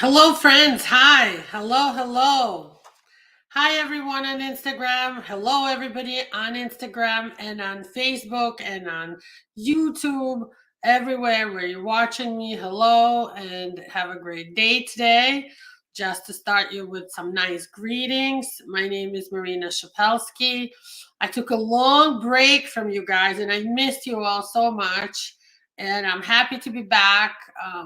Hello, friends. Hi. Hello, hello. Hi, everyone on Instagram. Hello, everybody on Instagram and on Facebook and on YouTube, everywhere where you're watching me. Hello, and have a great day today. Just to start you with some nice greetings. My name is Marina Shepelsky. I took a long break from you guys, and I missed you all so much. And I'm happy to be back.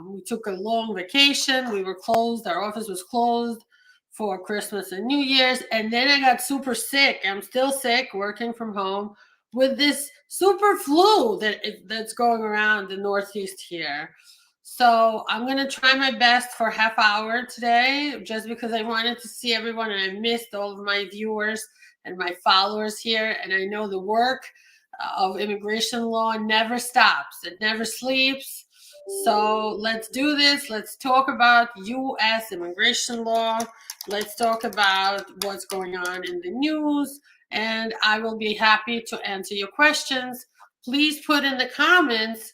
We took a long vacation. We were closed. Our office was closed for Christmas and New Year's. And then I got super sick. I'm still sick, working from home with this super flu that's going around the Northeast here. So I'm going to try my best for a half hour today, just because I wanted to see everyone and I missed all of my viewers and my followers here. And I know the work of immigration law never stops. It never sleeps. So let's do this. Let's talk about U.S. immigration law. Let's talk about what's going on in the news. And I will be happy to answer your questions. Please put in the comments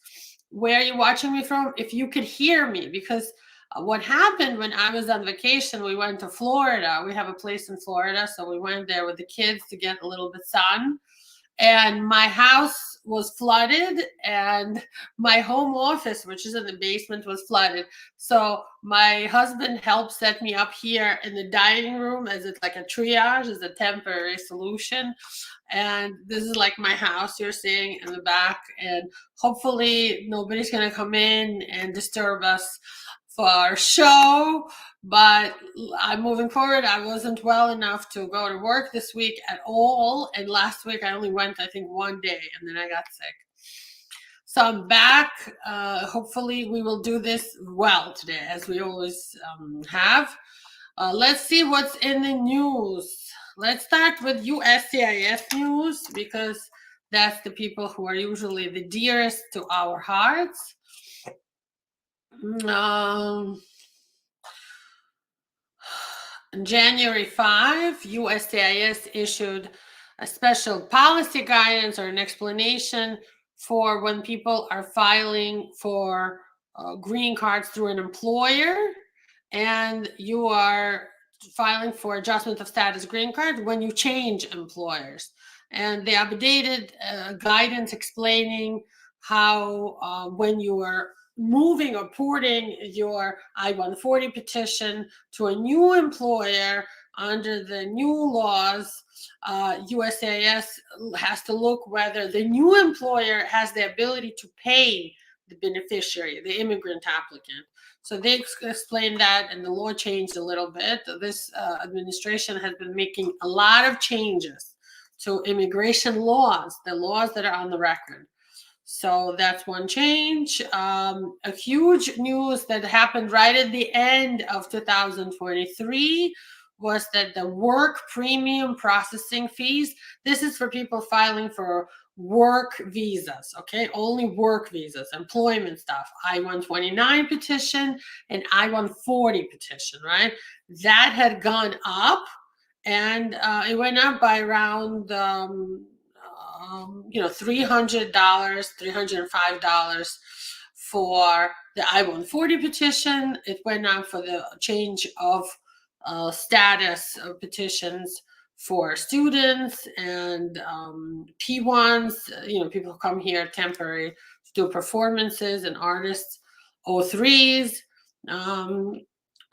where you're watching me from, if you could hear me, because what happened when I was on vacation, we went to Florida. We have a place in Florida, so we went there with the kids to get a little bit sun, and my house was flooded and my home office, which is in the basement, was flooded. So my husband helped set me up here in the dining room, as it's like a triage, as a temporary solution. And this is like my house you're seeing in the back, and hopefully nobody's going to come in and disturb us for our show. But I'm moving forward. I wasn't well enough to go to work this week at all. And last week I only went, I think, one day, and then I got sick. So I'm back. Hopefully we will do this well today, as we always have. Let's see what's in the news. Let's start with USCIS news, because that's the people who are usually the dearest to our hearts. On January 5, USCIS issued a special policy guidance or an explanation for when people are filing for green cards through an employer, and you are filing for adjustment of status green card when you change employers. And they updated guidance explaining how when you are moving or porting your I-140 petition to a new employer under the new laws, USCIS has to look whether the new employer has the ability to pay the beneficiary, the immigrant applicant. So they explained that, and the law changed a little bit. This administration has been making a lot of changes to immigration laws, the laws that are on the record. So that's one change. A huge news that happened right at the end of 2023 was that the work premium processing fees, this is for people filing for work visas, okay? Only work visas, employment stuff, I-129 petition and I-140 petition, right? That had gone up, and it went up by around $300, $305 for the I-140 petition. It went up for the change of status of petitions for students and P1s, people who come here temporary to do performances, and artists, O3s.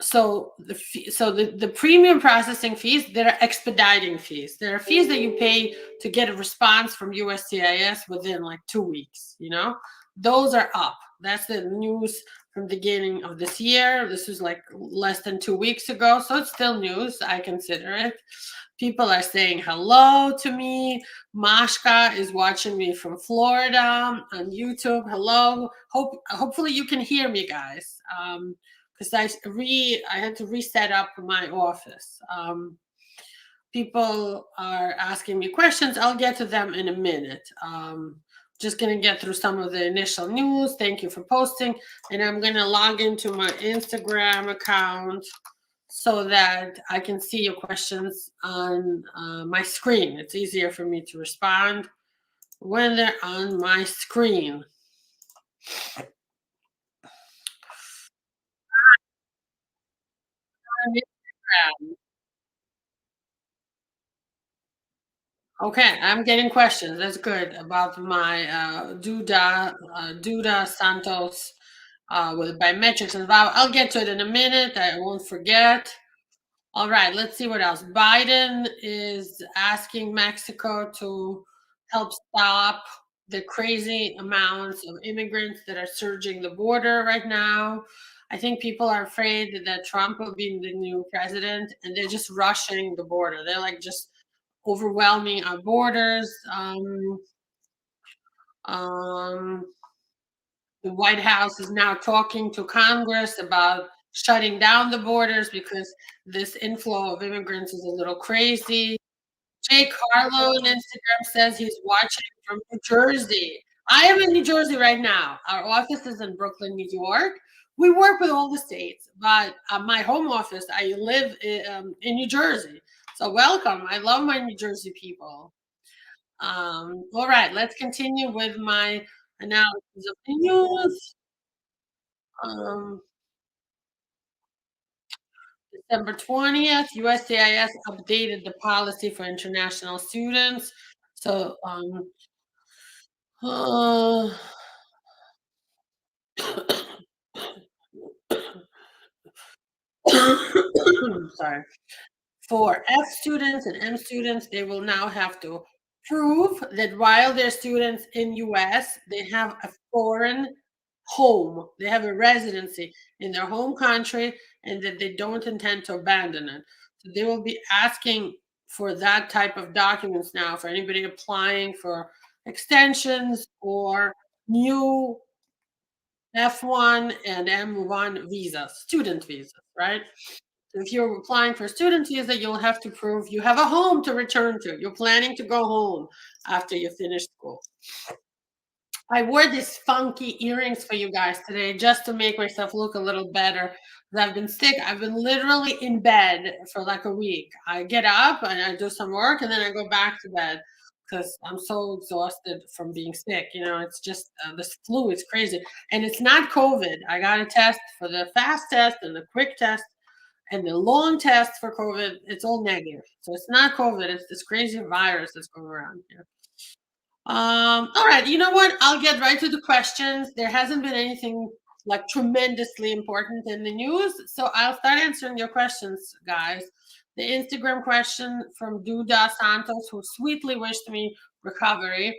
So the premium processing fees, there are expediting fees. There are fees that you pay to get a response from USCIS within like 2 weeks. Those are up. That's the news from the beginning of this year. This was like less than 2 weeks ago, so it's still news. I consider it. People are saying hello to me. Mashka is watching me from Florida on YouTube. Hello. Hopefully you can hear me, guys. Because I had to reset up my office. People are asking me questions. I'll get to them in a minute. Just going to get through some of the initial news. Thank you for posting. And I'm going to log into my Instagram account so that I can see your questions on my screen. It's easier for me to respond when they're on my screen. Okay, I'm getting questions. That's good about my Duda Santos with biometrics and I'll get to it in a minute. I won't forget. All right, let's see what else. Biden is asking Mexico to help stop the crazy amounts of immigrants that are surging the border right now. I think people are afraid that Trump will be the new president and they're just rushing the border. They're like just overwhelming our borders. Um, the White House is now talking to Congress about shutting down the borders because this inflow of immigrants is a little crazy. Jake Harlow on Instagram says he's watching from New Jersey. I am in New Jersey right now. Our office is in Brooklyn, New York. We work with all the states, but my home office, I live in New Jersey. So welcome. I love my New Jersey people. All right, let's continue with my analysis of the news. Um, December 20th, USCIS updated the policy for international students. So, uh, sorry. For F students and M students, they will now have to prove that while they're students in US, they have a foreign home. They have a residency in their home country and that they don't intend to abandon it. So they will be asking for that type of documents now for anybody applying for extensions or new F1 and M1 visas, student visas, right? If you're applying for a student visa, you'll have to prove you have a home to return to. You're planning to go home after you finish school. I wore these funky earrings for you guys today just to make myself look a little better. 'Cause I've been sick. I've been literally in bed for like a week. I get up and I do some work and then I go back to bed because I'm so exhausted from being sick. You know, it's just this flu is crazy. And it's not COVID. I got a test for the fast test and the quick test and the long test for COVID. It's all negative. So it's not COVID. It's this crazy virus that's going around here. All right, you know what? I'll get right to the questions. There hasn't been anything like tremendously important in the news, so I'll start answering your questions, guys. The Instagram question from Duda Santos, who sweetly wished me recovery.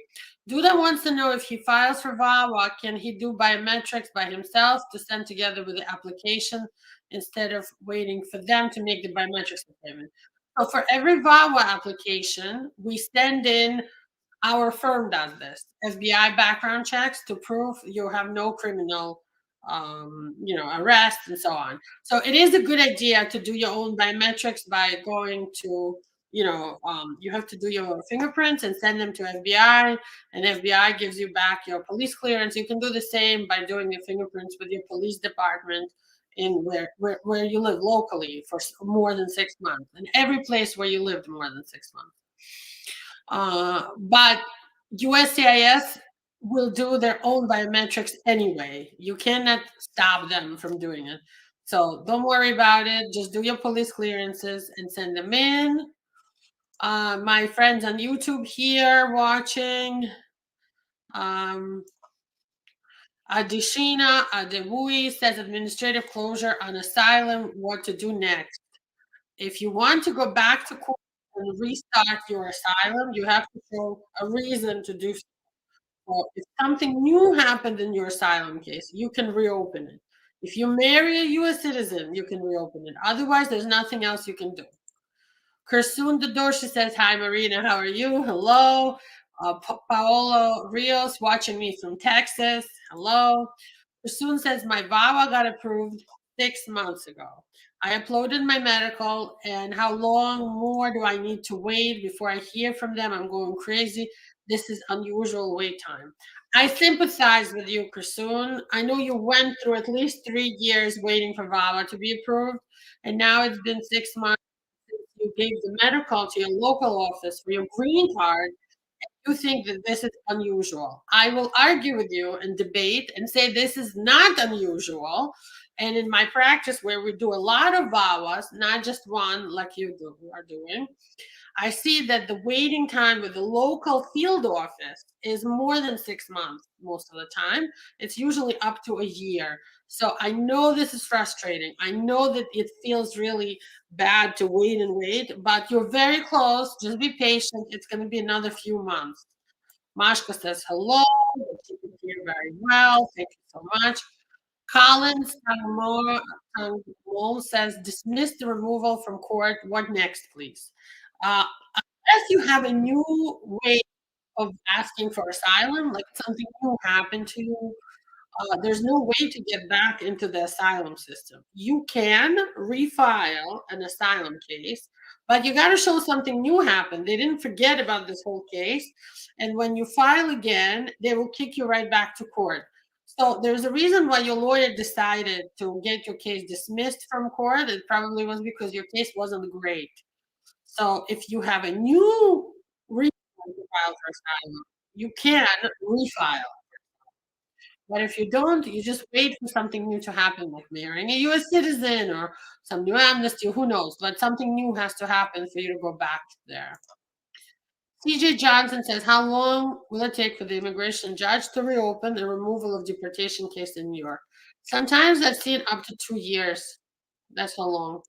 Duda wants to know if he files for VAWA, can he do biometrics by himself to send together with the application instead of waiting for them to make the biometrics payment? So for every VAWA application, we send in our firm does this FBI background checks to prove you have no criminal, arrest and so on. So it is a good idea to do your own biometrics by going to, you have to do your fingerprints and send them to FBI, and FBI gives you back your police clearance. You can do the same by doing your fingerprints with your police department in where you live locally for more than 6 months, and every place where you lived more than 6 months. But USCIS will do their own biometrics anyway. You cannot stop them from doing it. So don't worry about it. Just do your police clearances and send them in. My friends on YouTube here watching. Adishina Adewui says administrative closure on asylum, what to do next. If you want to go back to court and restart your asylum, you have to show a reason to do so. So if something new happened in your asylum case, you can reopen it. If you marry a US citizen, you can reopen it. Otherwise, there's nothing else you can do. Kursun Dodoshi says, hi, Marina, how are you? Hello. Paolo Rios watching me from Texas. Hello. Kursun says, my VAWA got approved 6 months ago. I uploaded my medical, and how long more do I need to wait before I hear from them? I'm going crazy. This is unusual wait time. I sympathize with you, Kursun. I know you went through at least 3 years waiting for VAWA to be approved, and now it's been 6 months you gave the medical to your local office for your green card, you think that this is unusual. I will argue with you and debate and say this is not unusual And in my practice, where we do a lot of VAWAs, not just one like are doing, I see that the waiting time with the local field office is more than 6 months most of the time. It's usually up to a year. So I know this is frustrating. I know that it feels really bad to wait and wait, but you're very close. Just be patient. It's going to be another few months. Mashka says hello. You can hear very well. Thank you so much. Collins Tangmol says dismiss the removal from court. What next, please? Unless you have a new way of asking for asylum, like something new happened to you, there's no way to get back into the asylum system. You can refile an asylum case, but you got to show something new happened. They didn't forget about this whole case. And when you file again, they will kick you right back to court. So there's a reason why your lawyer decided to get your case dismissed from court. It probably was because your case wasn't great. So if you have a new reason to file for asylum, you can refile. But if you don't, you just wait for something new to happen, like marrying a US citizen or some new amnesty, who knows? But something new has to happen for you to go back there. CJ Johnson says, how long will it take for the immigration judge to reopen the removal of deportation case in New York? Sometimes I've seen up to 2 years. That's how long.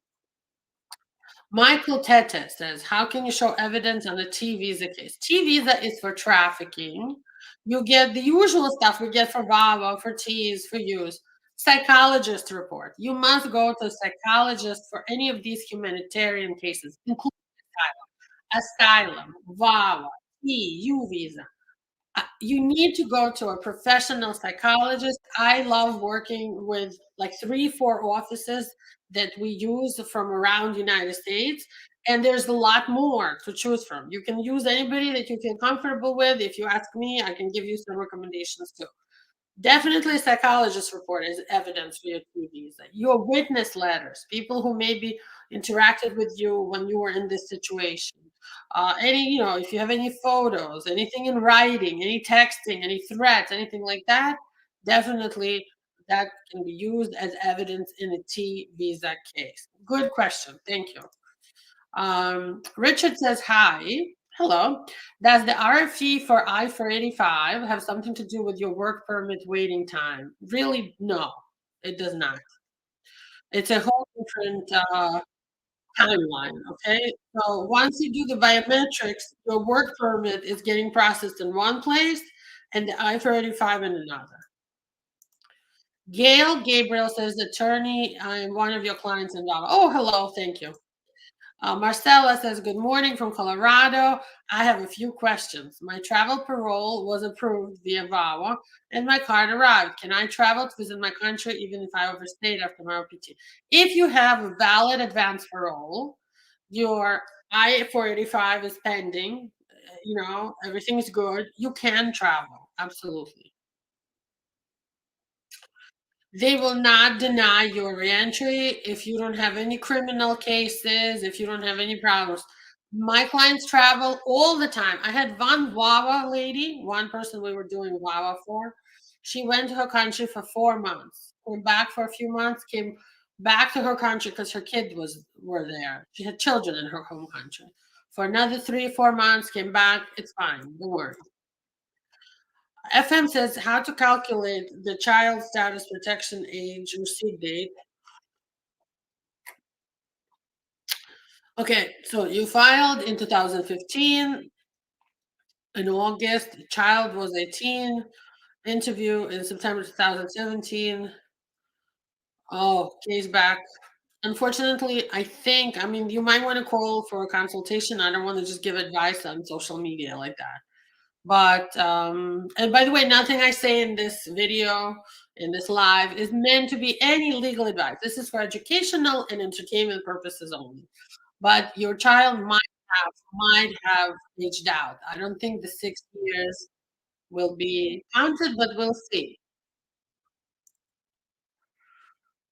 Michael Tete says, how can you show evidence on a T visa case? T visa is for trafficking. You get the usual stuff we get for VAWA, for T's, for U's. Psychologist report. You must go to a psychologist for any of these humanitarian cases, including asylum, VAWA, T, U visa. You need to go to a professional psychologist. I love working with like 3, 4 offices that we use from around the United States. And there's a lot more to choose from. You can use anybody that you feel comfortable with. If you ask me, I can give you some recommendations too. Definitely a psychologist report is evidence for your two visa. Your witness letters, people who maybe interacted with you when you were in this situation. If you have any photos, anything in writing, any texting, any threats, anything like that, definitely that can be used as evidence in a T visa case. Good question. Thank you. Richard says, hi. Hello. Does the RFE for I-485 have something to do with your work permit waiting time? Really, no, it does not. It's a whole different timeline, okay? So once you do the biometrics, your work permit is getting processed in one place and the I-485 in another. Gail Gabriel says, attorney, I am one of your clients in Davao. Oh, hello, thank you. Marcella says, good morning from Colorado. I have a few questions. My travel parole was approved via VAWA and my card arrived. Can I travel to visit my country even if I overstayed after my OPT? If you have a valid advance parole, your I-485 is pending, everything is good, you can travel, absolutely. They will not deny your reentry if you don't have any criminal cases, if you don't have any problems. My clients travel all the time. I had one Wawa lady, one person we were doing Wawa for. She went to her country for 4 months, came back for a few months, came back to her country because her kids were there. She had children in her home country. For another 3 or 4 months, came back. It's fine. Don't worry. FM says how to calculate the child status protection age receipt date. Okay, so you filed in 2015. In August, the child was 18. Interview in September 2017. Oh, case back. Unfortunately, you might want to call for a consultation. I don't want to just give advice on social media like that. But and by the way, nothing I say in this video, in this live, is meant to be any legal advice. This is for educational and entertainment purposes only. But your child might have aged out. I don't think the 6 years will be counted, but we'll see.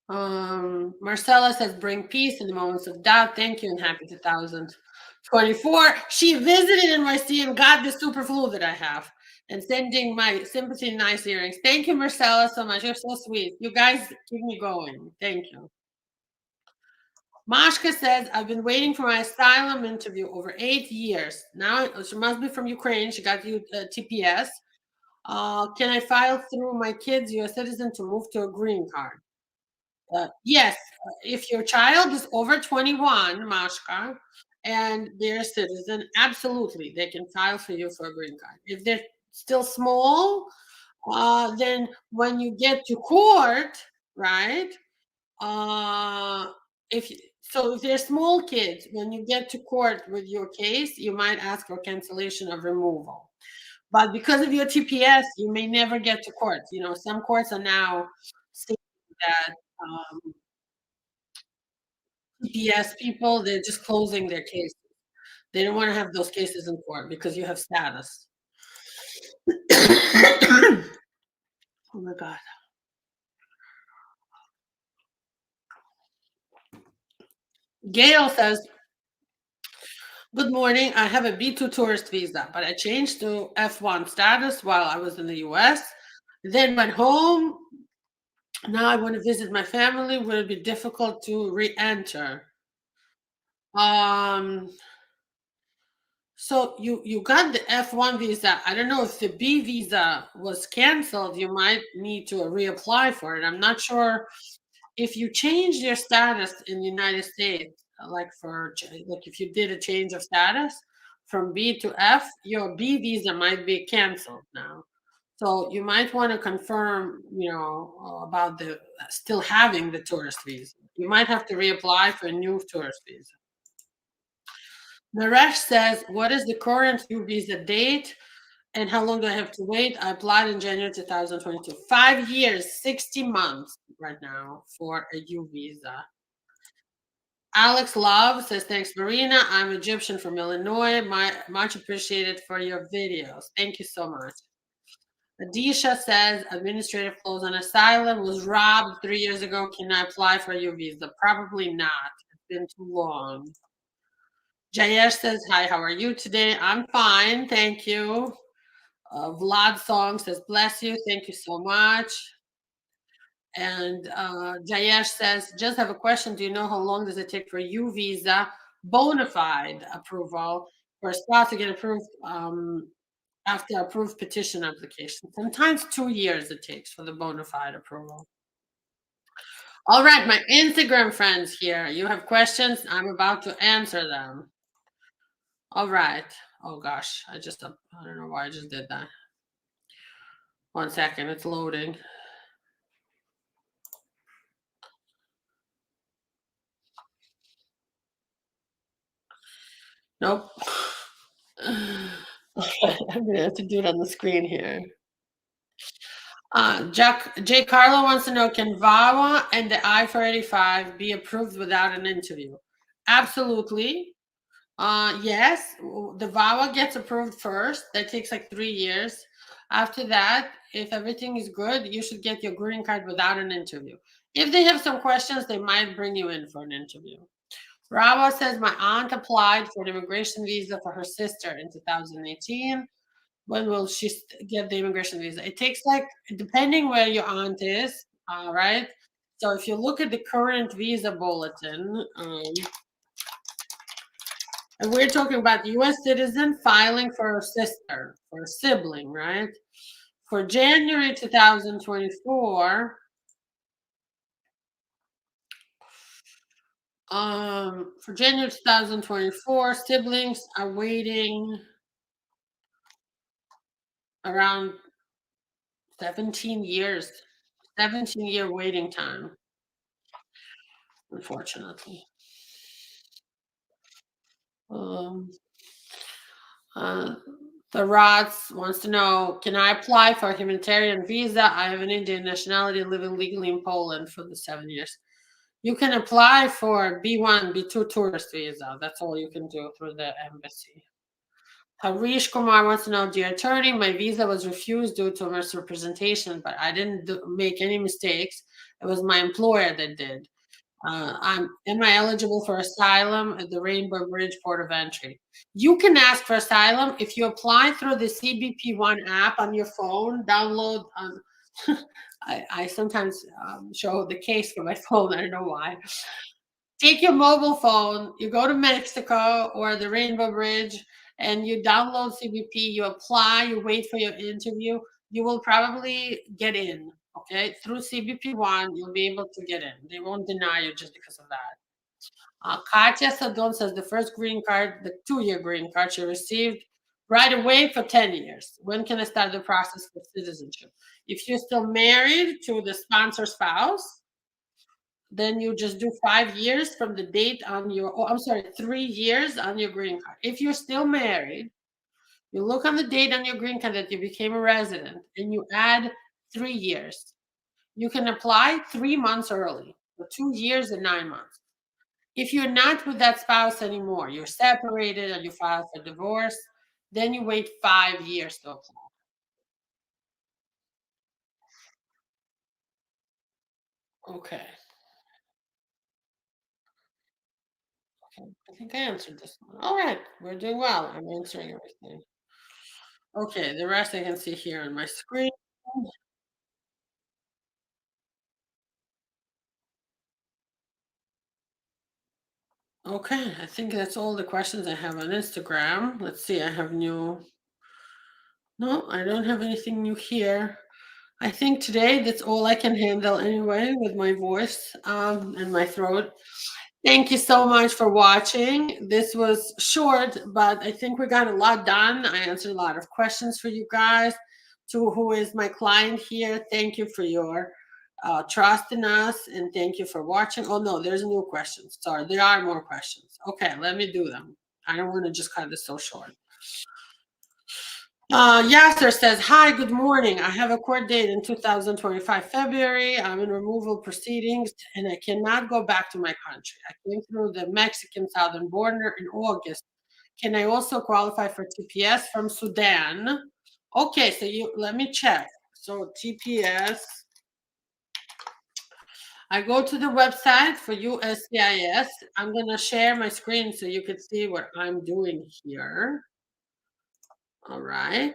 Marcella says, bring peace in the moments of doubt. Thank you and happy 2024. She visited NYC and got the super flu that I have. And sending my sympathy and nice earrings. Thank you, Marcella, so much. You're so sweet. You guys keep me going. Thank you. Mashka says, I've been waiting for my asylum interview over 8 years. Now she must be from Ukraine. She got you TPS. Can I file through my kids, US citizen, to move to a green card? Yes, if your child is over 21, Mashka, and they're a citizen, absolutely, they can file for you for a green card. If they're still small, then when you get to court, right? Uh, if they're small kids, when you get to court with your case, you might ask for cancellation of removal. But because of your TPS, you may never get to court. You know, some courts are now stating that TPS people, they're just closing their cases. They don't want to have those cases in court because you have status. Oh my God. Gail says, good morning. I have a B2 tourist visa, but I changed to F1 status while I was in the US. Then went home. Now I want to visit my family. Will it be difficult to re-enter? Um, so you got the F1 visa. I don't know if the B visa was canceled. You might need to reapply for it. I'm not sure if you changed your status in the United States, like if you did a change of status from B to F, your B visa might be canceled now. So you might want to confirm, about the still having the tourist visa. You might have to reapply for a new tourist visa. Naresh says, what is the current U visa date and how long do I have to wait? I applied in January 2022. 5 years, 60 months right now for a U visa. Alex Love says, thanks, Marina. I'm Egyptian from Illinois. Much appreciated for your videos. Thank you so much. Adisha says, administrative close on asylum, was robbed 3 years ago. Can I apply for a U visa? Probably not. It's been too long. Jayesh says, hi, how are you today? I'm fine, thank you. Vlad Song says, bless you, thank you so much. And Jayesh says, just have a question. Do you know how long does it take for U visa bona fide approval for a spot to get approved after approved petition application? Sometimes 2 years it takes for the bona fide approval. All right, my Instagram friends here, you have questions. I'm about to answer them. All right. Oh gosh, I don't know why I just did that. 1 second, it's loading. Nope. I'm gonna have to do it on the screen here. J. Carlo wants to know, can VAWA and the I-485 be approved without an interview? Absolutely. Yes, the VAWA gets approved first. That takes like 3 years. After that, if everything is good, you should get your green card without an interview. If they have some questions, they might bring you in for an interview. Rawa says, my aunt applied for an immigration visa for her sister in 2018. When will she get the immigration visa? It takes like, depending where your aunt is, all right? So if you look at the current visa bulletin, and we're talking about US citizen filing for a sister, for a sibling, right? For January 2024, for January 2024, siblings are waiting around 17 years, 17-year waiting time, unfortunately. Um, the Rots wants to know, can I apply for a humanitarian visa? I have an Indian nationality living legally in Poland for the 7 years. You can apply for B1, B2 tourist visa. That's all you can do through the embassy. Harish Kumar wants to know, dear attorney, my visa was refused due to misrepresentation, but I didn't make any mistakes. It was my employer that did. Am I eligible for asylum at the Rainbow Bridge Port of Entry? You can ask for asylum if you apply through the CBP One app on your phone. Download. I sometimes show the case for my phone. I don't know why. Take your mobile phone. You go to Mexico or the Rainbow Bridge, and you download CBP. You apply. You wait for your interview. You will probably get in. Okay, through CBP One, you'll be able to get in. They won't deny you just because of that. Katya Sadon says the first green card, the 2-year green card she received right away for 10 years. When can I start the process for citizenship? If you're still married to the sponsor spouse, then you just do 5 years from the date on your, oh, I'm sorry, 3 years on your green card. If you're still married, you look on the date on your green card that you became a resident and you add 3 years. You can apply 3 months early, for 2 years and 9 months. If you're not with that spouse anymore, you're separated or you file for divorce, then you wait 5 years to apply. Okay. Okay. I think I answered this one. All right. We're doing well. I'm answering everything. Okay. The rest I can see here on my screen. Okay. I think that's all the questions I have on Instagram. Let's see. I have new. No, I don't have anything new here. I think today that's all I can handle anyway with my voice and my throat. Thank you so much for watching. This was short, but I think we got a lot done. I answered a lot of questions for you guys. To who is my client here, thank you for your trust in us and thank you for watching. Oh no, there's new questions. Sorry, there are more questions. Okay, let me do them. I don't want to just cut this so short. Yasser says, hi, good morning. I have a court date in 2025 February. I'm in removal proceedings and I cannot go back to my country. I came through the Mexican southern border in August. Can I also qualify for TPS from Sudan? Okay, so let me check. So TPS, I go to the website for USCIS. I'm going to share my screen so you can see what I'm doing here. All right.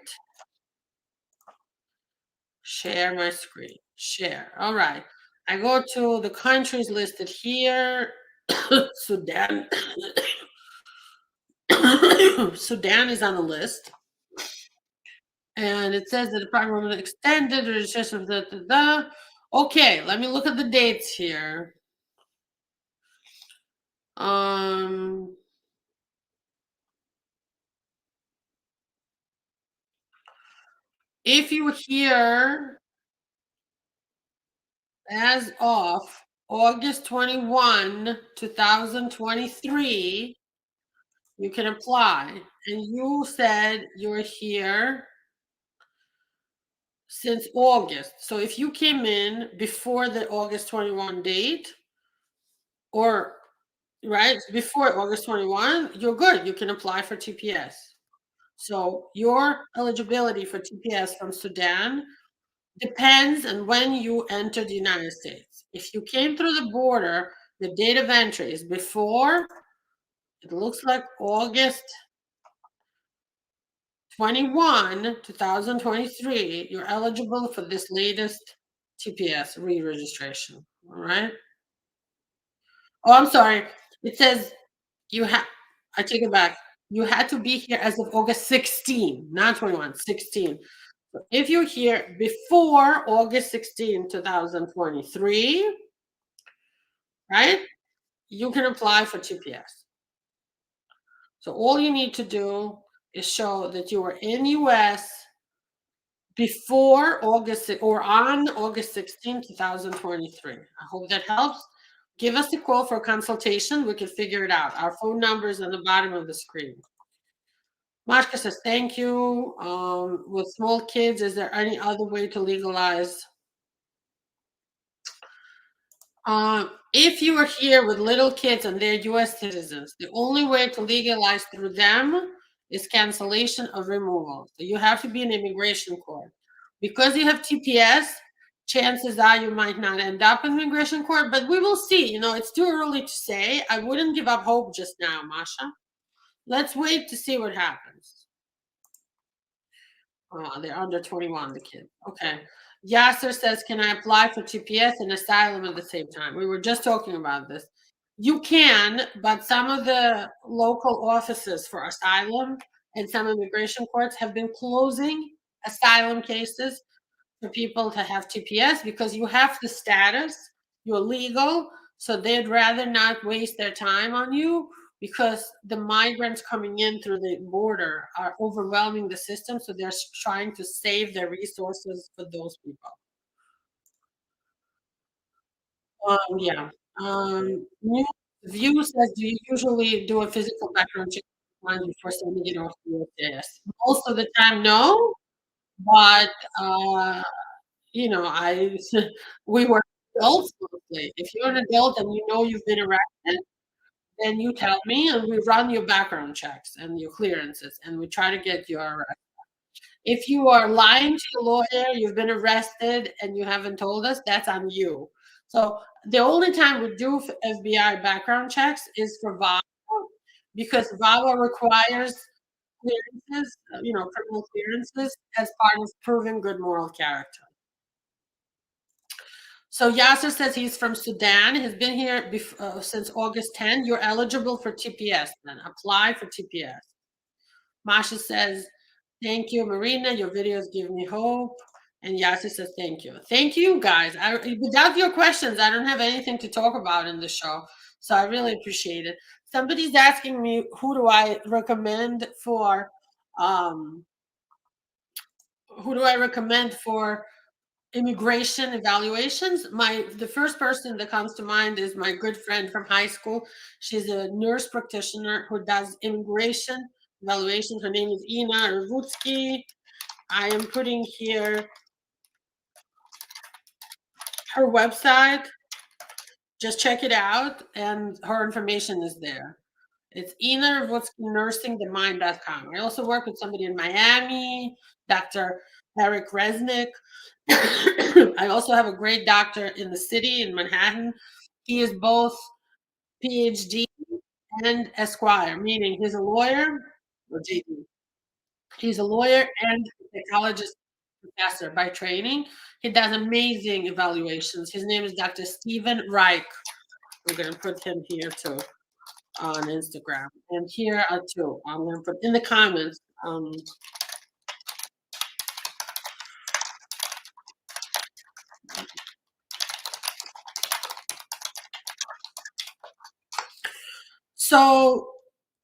Share my screen. Share. All right. I go to the countries listed here. Sudan. Sudan is on the list. And it says the Department of extended registration. Okay, let me look at the dates here. If you hear as of August 21, 2023, you can apply. And you said you're here since August. So if you came in before the August 21 date, or right before August 21, you're good. You can apply for TPS. So your eligibility for TPS from Sudan depends on when you entered the United States. If you came through the border, the date of entry is before, it looks like August 21, 2023, you're eligible for this latest TPS re-registration. All right. Oh, I'm sorry. It says you have, I take it back. You had to be here as of August 16, not 21, 16. So if you're here before August 16, 2023, right, you can apply for TPS. So all you need to do is show that you were in US before August or on August 16, 2023. I hope that helps. Give us a call for a consultation. We can figure it out. Our phone number is on the bottom of the screen. Mashka says, thank you. With small kids, is there any other way to legalize? If you are here with little kids and they're US citizens, the only way to legalize through them is cancellation of removal. So you have to be in immigration court. Because you have TPS, chances are you might not end up in immigration court, but we will see. It's too early to say. I wouldn't give up hope just now, Masha. Let's wait to see what happens. They're under 21, the kid. Okay. Yasser says, can I apply for TPS and asylum at the same time? We were just talking about this. You can, but some of the local offices for asylum and some immigration courts have been closing asylum cases for people to have TPS because you have the status, you're legal, so they'd rather not waste their time on you because the migrants coming in through the border are overwhelming the system, so they're trying to save their resources for those people. Yeah. New View says, do you usually do a physical background check before sending it off to USCIS? Most of the time, no, but uh, I we were adults mostly. If you're an adult and you know you've been arrested, then you tell me and we run your background checks and your clearances and we try to get your arrest. If you are lying to your lawyer, you've been arrested and you haven't told us, that's on you. So the only time we do FBI background checks is for VAWA because VAWA requires clearances, criminal clearances as part of proving good moral character. So Yasser says he's from Sudan. He's been here since August 10. You're eligible for TPS then. Apply for TPS. Masha says, thank you, Marina. Your videos give me hope. And Yasser says, thank you. Thank you, guys. Without your questions, I don't have anything to talk about in the show. So I really appreciate it. Somebody's asking me, um, who do I recommend for immigration evaluations? The first person that comes to mind is my good friend from high school. She's a nurse practitioner who does immigration evaluation. Her name is Ina Rvutsky. I am putting here her website. Just check it out, and her information is there. It's Ina Rvutsky, nursingthemind.com. I also work with somebody in Miami, Dr. Eric Resnick. I also have a great doctor in the city in Manhattan. He is both PhD and Esquire, meaning he's a lawyer or JD. He's a lawyer and psychologist professor by training. He does amazing evaluations. His name is Dr. Stephen Reich. We're going to put him here too on Instagram. And here are two. I'm going to put in the comments. So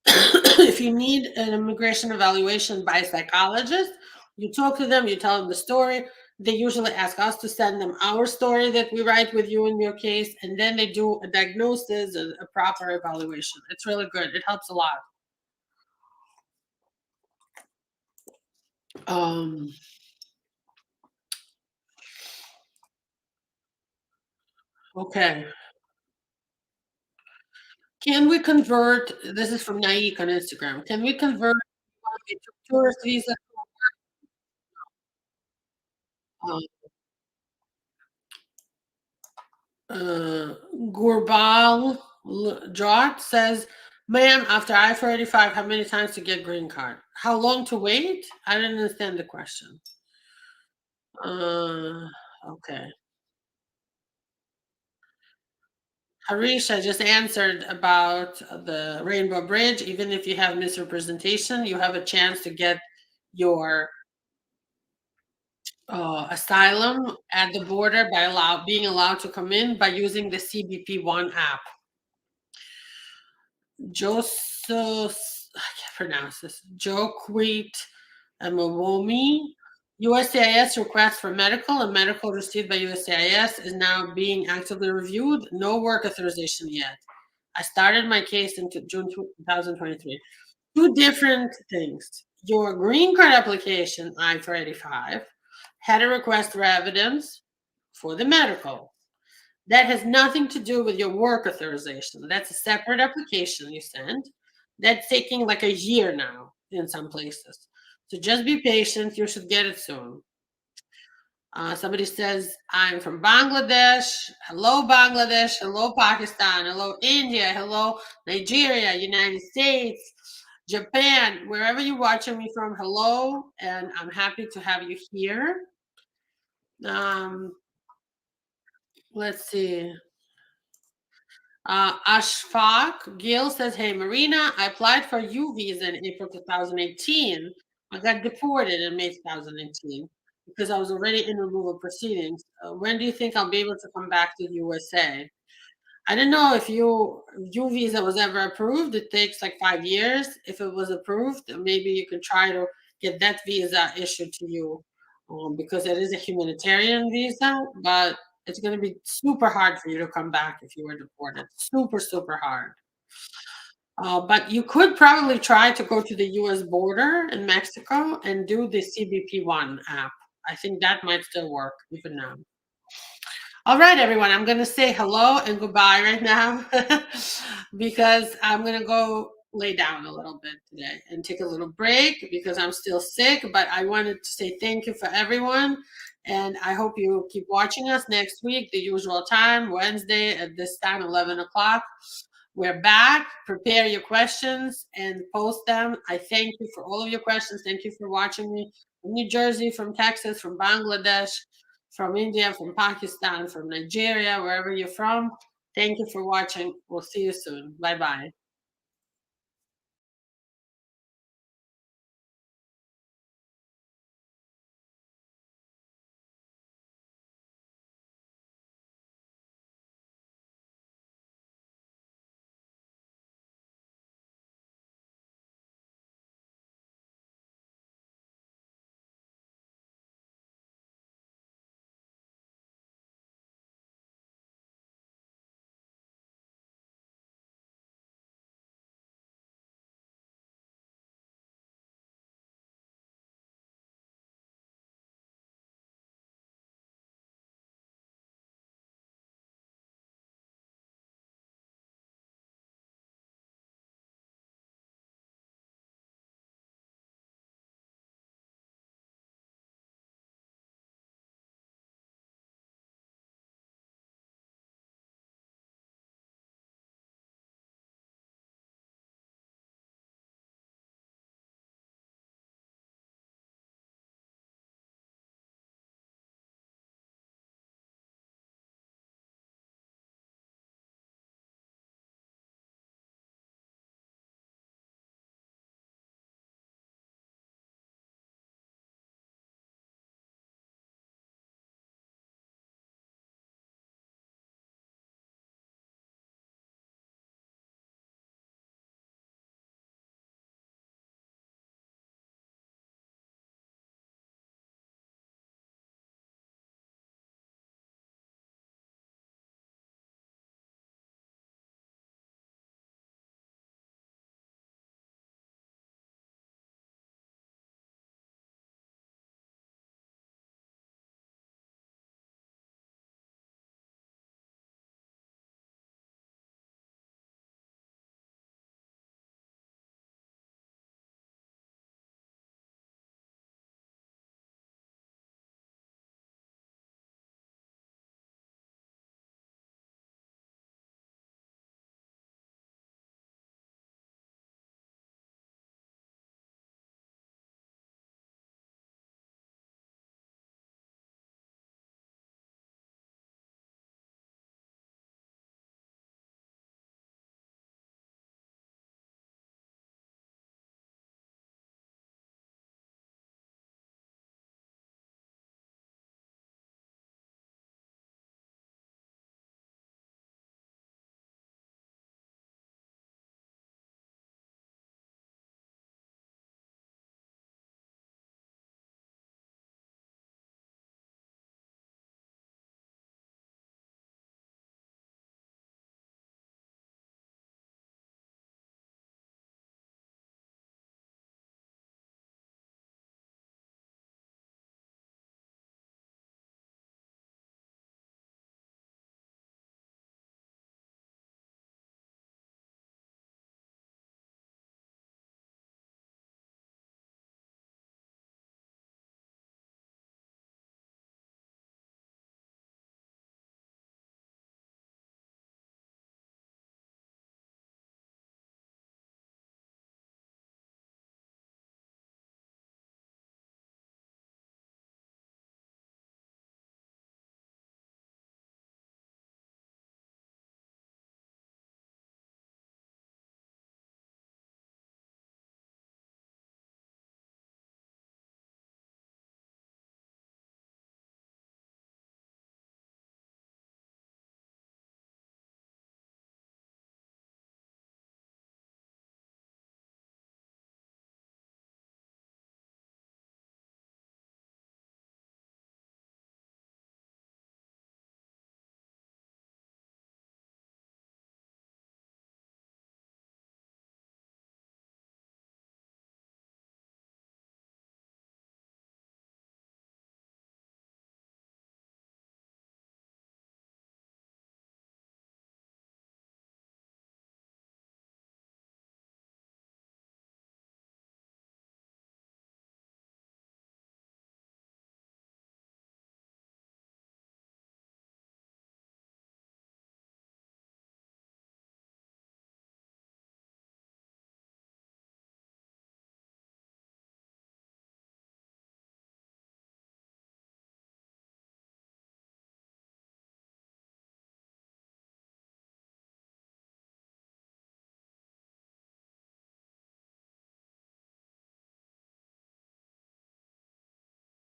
if you need an immigration evaluation by a psychologist, you talk to them, you tell them the story. They usually ask us to send them our story that we write with you in your case, and then they do a diagnosis and a proper evaluation. It's really good. It helps a lot. Okay. Can we convert? This is from Naik on Instagram. Can we convert a tourist visa? Um, Gurbal Jot says, ma'am, after I-485, how many times to get green card? How long to wait? I didn't understand the question. Okay. Harish, I just answered about the Rainbow Bridge. Even if you have misrepresentation, you have a chance to get your asylum at the border by being allowed to come in by using the CBP One app. Joseph, I can't pronounce this. Joquit Mawomi. USCIS request for medical and medical received by USCIS is now being actively reviewed. No work authorization yet. I started my case in June 2023. Two different things. Your green card application, I-485, had a request for evidence for the medical. That has nothing to do with your work authorization. That's a separate application you send. That's taking like a year now in some places. So just be patient. You should get it soon. Somebody says, I'm from Bangladesh. Hello, Bangladesh. Hello, Pakistan. Hello, India. Hello, Nigeria, United States, Japan, wherever you're watching me from. Hello, and I'm happy to have you here. Um, let's see. Ashfaq Gil says, hey, Marina, I applied for U visa in April 2018. I got deported in May 2018 because I was already in removal proceedings. When do you think I'll be able to come back to the USA? I don't know if U visa was ever approved. It takes like 5 years. If it was approved, maybe you can try to get that visa issued to you, because it is a humanitarian visa. But it's going to be super hard for you to come back if you were deported. Super, super hard. But you could probably try to go to the U.S. border in Mexico and do the CBP1 app. I think that might still work even now. All right, everyone, I'm going to say hello and goodbye right now because I'm going to go lay down a little bit today and take a little break because I'm still sick. But I wanted to say thank you for everyone. And I hope you keep watching us next week, the usual time, Wednesday at this time, 11 o'clock. We're back. Prepare your questions and post them. I thank you for all of your questions. Thank you for watching me from New Jersey, from Texas, from Bangladesh, from India, from Pakistan, from Nigeria, wherever you're from. Thank you for watching. We'll see you soon. Bye-bye.